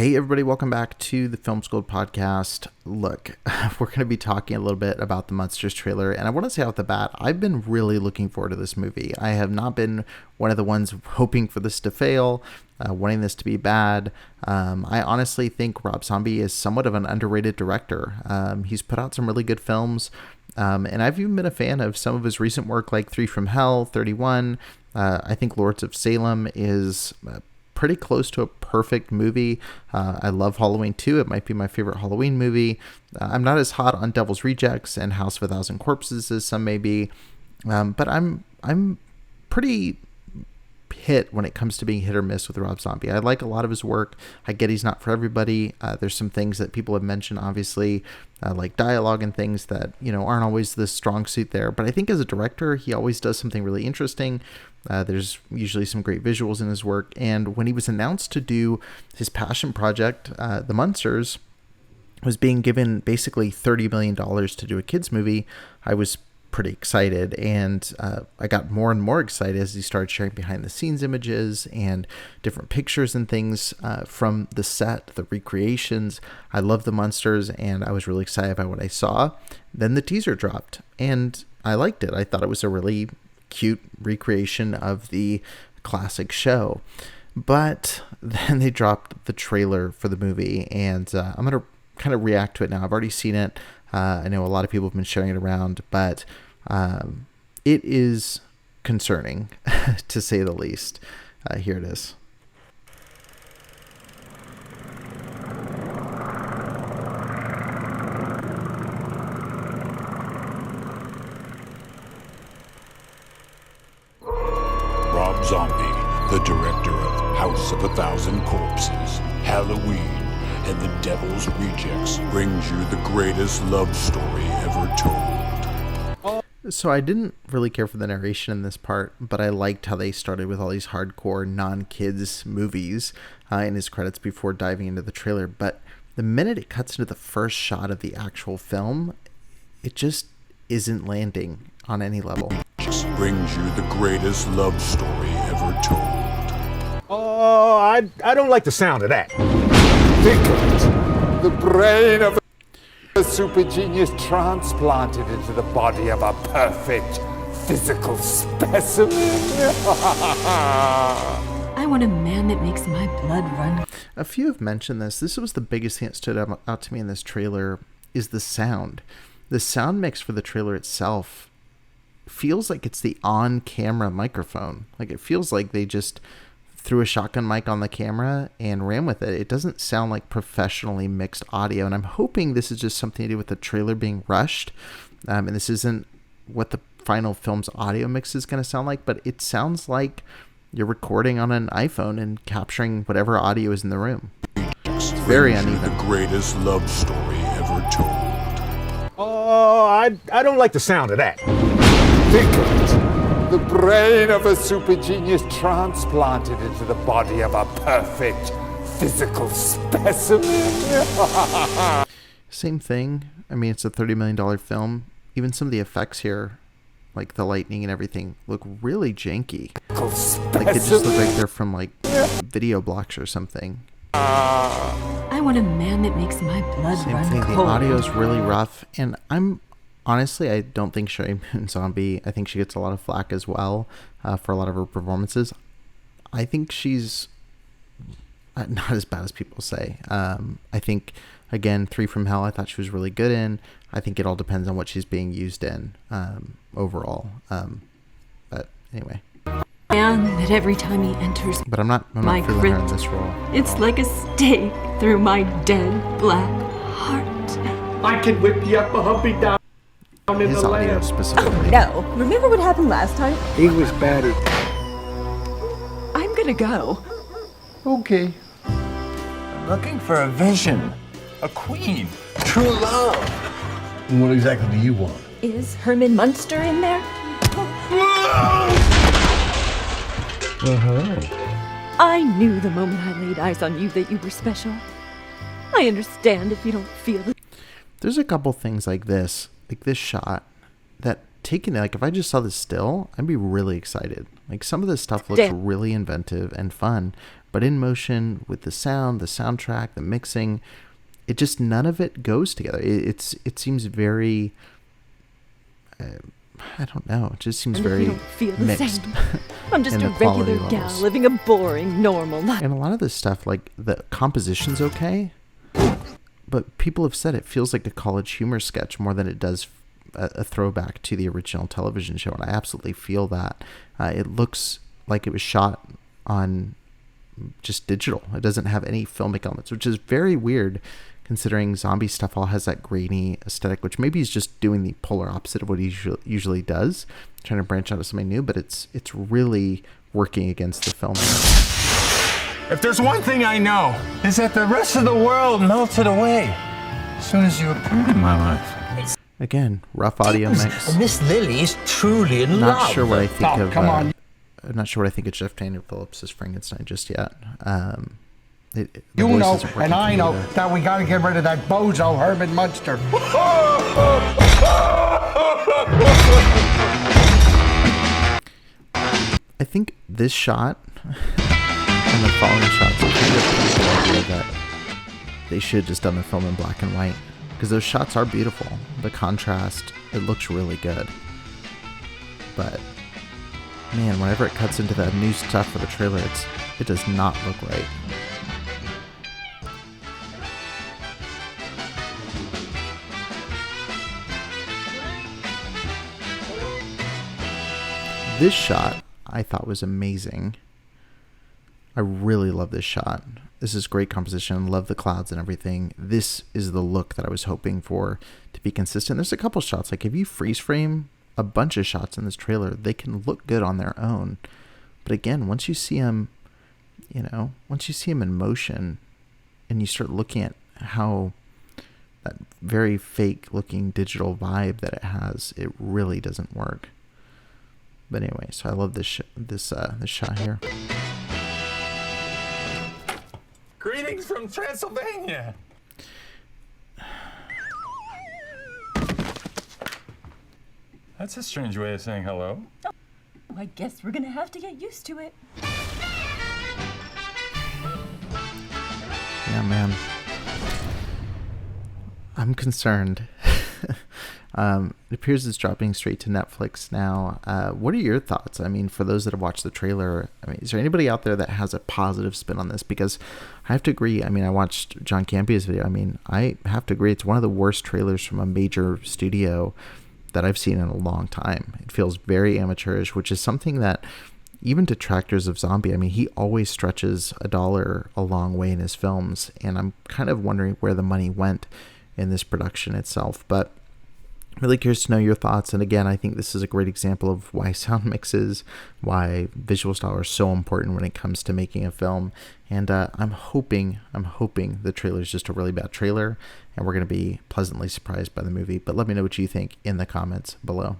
Hey everybody, welcome back to the Film School podcast. Look, we're going to be talking a little bit about the Munsters trailer, and I want to say off the bat, I've been really looking forward to this movie. I have not been one of the ones hoping for this to fail, wanting this to be bad. I honestly think Rob Zombie is somewhat of an underrated director. He's put out some really good films, and I've even been a fan of some of his recent work like 3 from Hell, 31. I think Lords of Salem is pretty close to a perfect movie. I love Halloween 2. It might be my favorite Halloween movie. I'm not as hot on Devil's Rejects and House of a Thousand Corpses as some may be, but I'm pretty hit when it comes to being hit or miss with Rob Zombie. I like a lot of his work. I get he's not for everybody. There's some things that people have mentioned, obviously, like dialogue and things that, aren't always the strong suit there. But I think as a director, he always does something really interesting. There's usually some great visuals in his work. And when he was announced to do his passion project, The Munsters, was being given basically $30 million to do a kids movie, I was pretty excited, and I got more and more excited as he started sharing behind the scenes images and different pictures and things from the set, the recreations. I love the Munsters, and I was really excited about what I saw. Then the teaser dropped, and I liked it. I thought it was a really cute recreation of the classic show. But then they dropped the trailer for the movie, and I'm going to kind of react to it now. I've already seen it. I know a lot of people have been sharing it around, but it is concerning, to say the least. Here it is. Rob Zombie, the director of House of a Thousand Corpses, Halloween, and The Devil's Rejects, brings you the greatest love story ever told. So I didn't really care for the narration in this part, but I liked how they started with all these hardcore non-kids movies in his credits before diving into the trailer. But the minute it cuts into the first shot of the actual film, it just isn't landing on any level. Brings you the greatest love story ever told. Oh, I don't like the sound of that. Think of it. The brain of a super genius transplanted into the body of a perfect physical specimen. I want a man that makes my blood run. A few have mentioned this. This was the biggest thing that stood out to me in this trailer is the sound. The sound mix for the trailer itself feels like it's the on-camera microphone. Like it feels like they just threw a shotgun mic on the camera and ran with it. It doesn't sound like professionally mixed audio, and I'm hoping this is just something to do with the trailer being rushed, and this isn't what the final film's audio mix is going to sound like, but it sounds like you're recording on an iPhone and capturing whatever audio is in the room. It's very uneven. The greatest love story ever told. Oh, I don't like the sound of that. Think of it. The brain of a super genius transplanted into the body of a perfect physical specimen. Same thing. I mean, it's a $30 million film. Even some of the effects here, like the lightning and everything, look really janky. Like they just look like they're from like video blocks or something. I want a man that makes my blood Same run thing. cold. The audio is really rough, and honestly, I don't think Sherry Moon Zombie, I think she gets a lot of flack as well for a lot of her performances. I think she's not as bad as people say. I think, again, 3 from Hell, I thought she was really good in. I think it all depends on what she's being used in overall. But anyway. Man that every time he enters But I'm not my feeling her in crypt, this role. it's like a stake through my dead black heart. I can whip you up a humpy down in His the audio land. specifically. No. Remember what happened last time? He was battered. I'm gonna go. Okay. I'm looking for a vision, a queen, true love. What exactly do you want? Is Herman Munster in there? I knew the moment I laid eyes on you that you were special. I understand if you don't feel it. There's a couple things like this shot, that taken, like if I just saw this still, I'd be really excited. Like some of this stuff looks really inventive and fun, but in motion with the sound, the soundtrack, the mixing, it just, none of it goes together. It seems very, I don't know, it just seems very You don't feel the mixed. same. I'm just in a the quality regular gal levels. living a boring, normal life. And a lot of this stuff, like the composition's okay, but people have said it feels like a college humor sketch more than it does a throwback to the original television show, and I absolutely feel that. It looks like it was shot on just digital. It doesn't have any filmic elements, which is very weird considering zombie stuff all has that grainy aesthetic, which maybe he's just doing the polar opposite of what he usually does, trying to branch out of something new, but it's really working against the film. If there's one thing I know, is that the rest of the world melted away as soon as you appeared in my life. Again, rough audio mix. And Miss Lily is truly in love. Not sure what I think of. Come on. I'm not sure what I think of Jeff Daniel Phillips' Frankenstein just yet. The You voice know, isn't working and I for me know either. that we gotta get rid of that bozo Herman Munster. I think this shot and the following shots are kind of the idea that they should have just done the film in black and white, because those shots are beautiful. The contrast, it looks really good. But man, whenever it cuts into the new stuff for the trailer, it does not look right. This shot I thought was amazing. I really love this shot. This is great composition. Love the clouds and everything. This is the look that I was hoping for to be consistent. There's a couple shots, like if you freeze frame a bunch of shots in this trailer, they can look good on their own. But again, once you see them, once you see them in motion and you start looking at how that very fake looking digital vibe that it has, it really doesn't work. But anyway, so I love this shot here. Greetings from Transylvania. That's a strange way of saying hello. I guess we're gonna have to get used to it. Yeah, man. I'm concerned. It appears it's dropping straight to Netflix now. What are your thoughts? I mean, for those that have watched the trailer, is there anybody out there that has a positive spin on this? Because I have to agree. I mean, I watched John Campia's video. I mean, I have to agree. It's one of the worst trailers from a major studio that I've seen in a long time. It feels very amateurish, which is something that even detractors of Zombie, I mean, he always stretches a dollar a long way in his films. And I'm kind of wondering where the money went in this production itself. But really curious to know your thoughts. And again, I think this is a great example of why sound mixes, why visual style are so important when it comes to making a film. And I'm hoping the trailer is just a really bad trailer and we're going to be pleasantly surprised by the movie. But let me know what you think in the comments below.